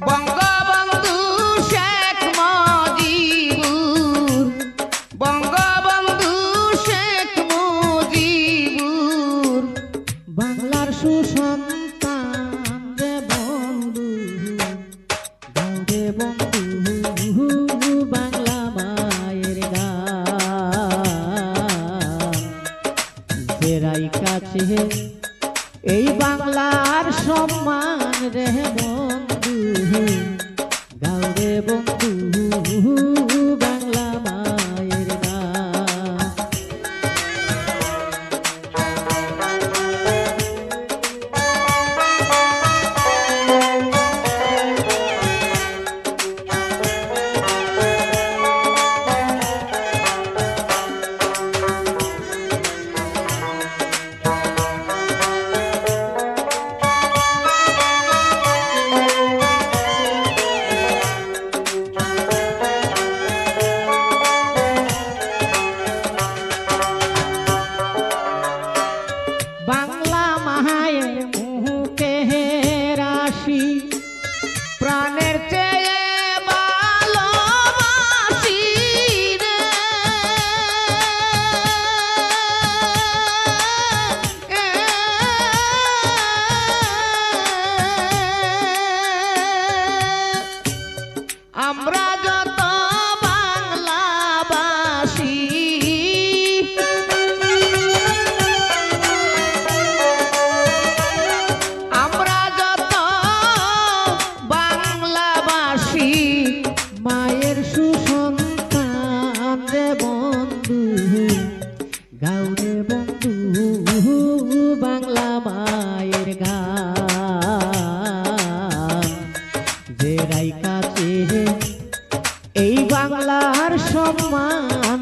বঙ্গবন্ধু শেখ মুজিবুর, বঙ্গবন্ধু শেখ মুজিবুর, বাংলার সুসন্তান রে বন্ধু, গাও রে বন্ধু বাংলা মায়ের গান। জেরাই কাছে এই বাংলার সম্মান রে বন্ধু, গাও রে বন্ধু বাংলা মায়ের গান। বাংলা মায়ের মুখে রাশি, প্রাণের চেয়ে ভালোবাসি রে। আমরা যত বাংলাবাসী, আমরা যত বাংলাবাসী, মায়ের সুসন্তান রে বন্ধু, গাও রে বন্ধু বাংলা মায়ের গান। জেরাই কাছে এই বাংলার সম্মান